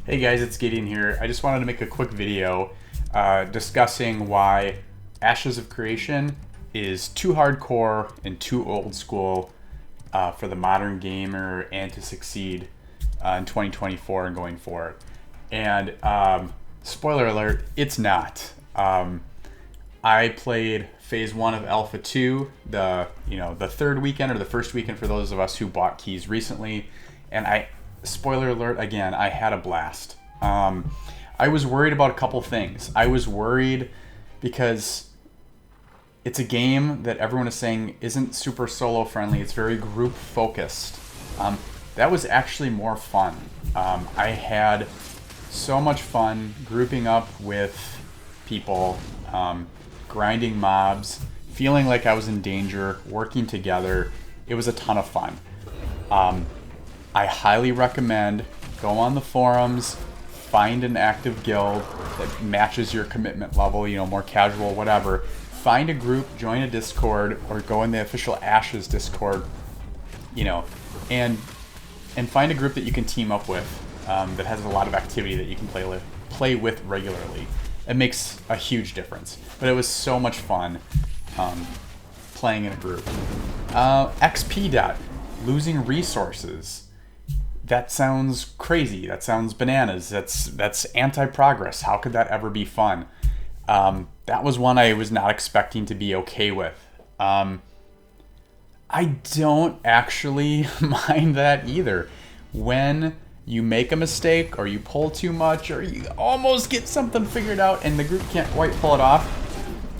Hey guys, it's Gideon here. I just wanted to make a quick video discussing why Ashes of Creation is too hardcore and too old school for the modern gamer and to succeed in 2024 and going forward. And spoiler alert, it's not. I played Phase 1 of Alpha 2, the third weekend or the first weekend for those of us who bought keys recently, and spoiler alert again, I had a blast. I was worried about a couple things. I was worried because it's a game that everyone is saying isn't super solo friendly. It's very group focused. That was actually more fun. I had so much fun grouping up with people, grinding mobs, feeling like I was in danger, working together. It was a ton of fun. I highly recommend go on the forums, find an active guild that matches your commitment level, more casual, whatever. Find a group, join a Discord, or go in the official Ashes Discord, and find a group that you can team up with that has a lot of activity that you can play with regularly. It makes a huge difference. But it was so much fun playing in a group. XP debt, losing resources. That sounds crazy. That sounds bananas. That's anti-progress. How could that ever be fun? That was one I was not expecting to be okay with. I don't actually mind that either. When you make a mistake or you pull too much or you almost get something figured out and the group can't quite pull it off,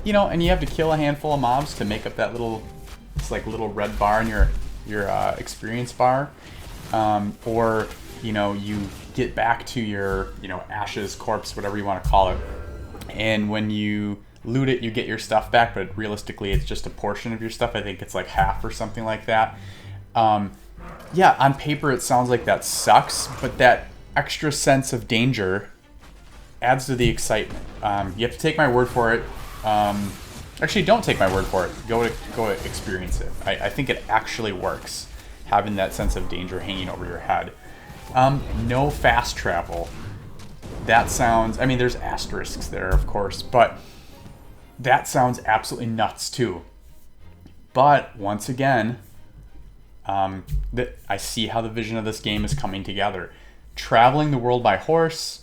and you have to kill a handful of mobs to make up that little red bar in your experience bar. Or you get back to your ashes, corpse, whatever you want to call it, and when you loot it you get your stuff back, but realistically it's just a portion of your stuff. I think it's like half or something like that. Yeah, on paper it sounds like that sucks, but that extra sense of danger adds to the excitement. You have to take my word for it. Actually, don't take my word for it. Go to experience it. I think it actually works, having that sense of danger hanging over your head. No fast travel. That sounds, there's asterisks there, of course, but that sounds absolutely nuts too. But once again, I see how the vision of this game is coming together. Traveling the world by horse,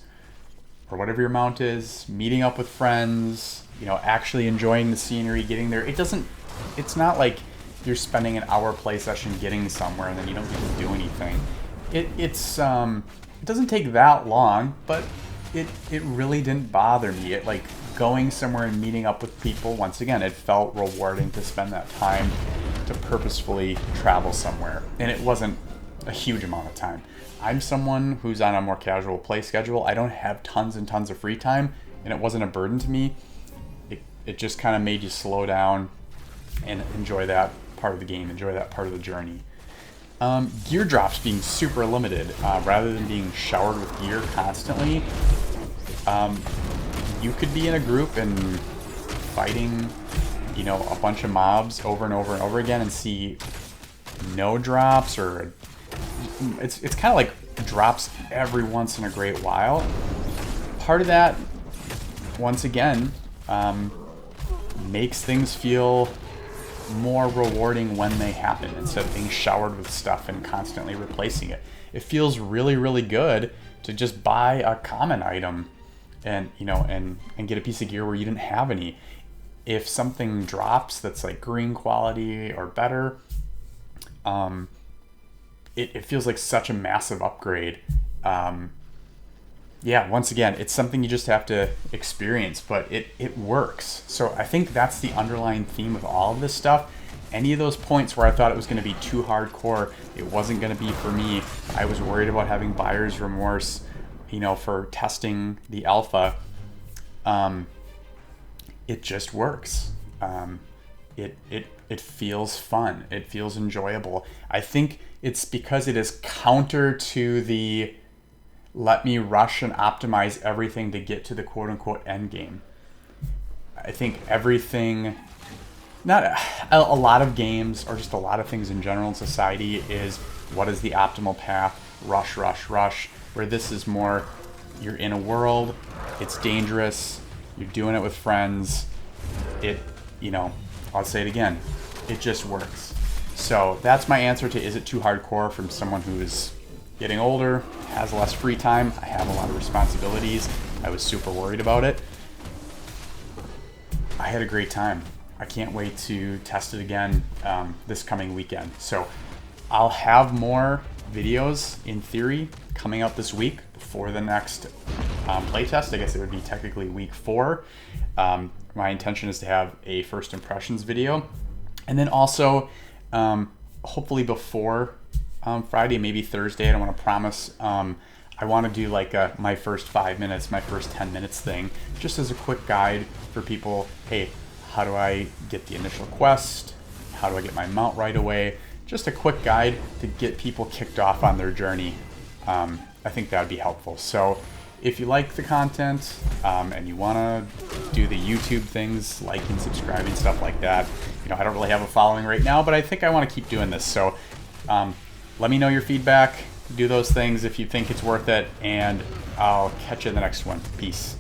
or whatever your mount is, meeting up with friends, actually enjoying the scenery, getting there. It's not like you're spending an hour play session getting somewhere and then you don't get to do anything. It doesn't take that long, but it really didn't bother me. It going somewhere and meeting up with people. Once again, it felt rewarding to spend that time to purposefully travel somewhere, and it wasn't a huge amount of time. I'm someone who's on a more casual play schedule. I don't have tons and tons of free time, and it wasn't a burden to me. It just kind of made you slow down and enjoy that part of the game, enjoy that part of the journey. Gear drops being super limited, rather than being showered with gear constantly. You could be in a group and fighting, a bunch of mobs over and over and over again and see no drops, or it's kind of like drops every once in a great while. Part of that, once again, makes things feel more rewarding when they happen, instead of being showered with stuff and constantly replacing it. It feels really, really good to just buy a common item and get a piece of gear where you didn't have any. If something drops that's like green quality or better, it feels like such a massive upgrade. Yeah, once again, it's something you just have to experience, but it works. So I think that's the underlying theme of all of this stuff. Any of those points where I thought it was going to be too hardcore, it wasn't going to be for me. I was worried about having buyer's remorse, for testing the alpha. It just works. It feels fun. It feels enjoyable. I think it's because it is counter to the let me rush and optimize everything to get to the quote-unquote end game. I think everything, not a lot of games, or just a lot of things in general in society, is what is the optimal path, rush, where this is more you're in a world, it's dangerous, you're doing it with friends, I'll say it again, it just works. So that's my answer to is it too hardcore from someone who is getting older, has less free time. I have a lot of responsibilities. I was super worried about it. I had a great time. I can't wait to test it again this coming weekend. So I'll have more videos in theory coming out this week before the next playtest. I guess it would be technically week 4. My intention is to have a first impressions video, and then also hopefully before Friday, maybe Thursday. I don't want to promise. I want to do like my first 5 minutes, my first 10 minutes thing, just as a quick guide for people. Hey, how do I get the initial quest? How do I get my mount right away? Just a quick guide to get people kicked off on their journey. I think that would be helpful. So if you like the content and you want to do the YouTube things, liking, subscribing, stuff like that, I don't really have a following right now, but I think I want to keep doing this. So let me know your feedback. Do those things if you think it's worth it, and I'll catch you in the next one. Peace.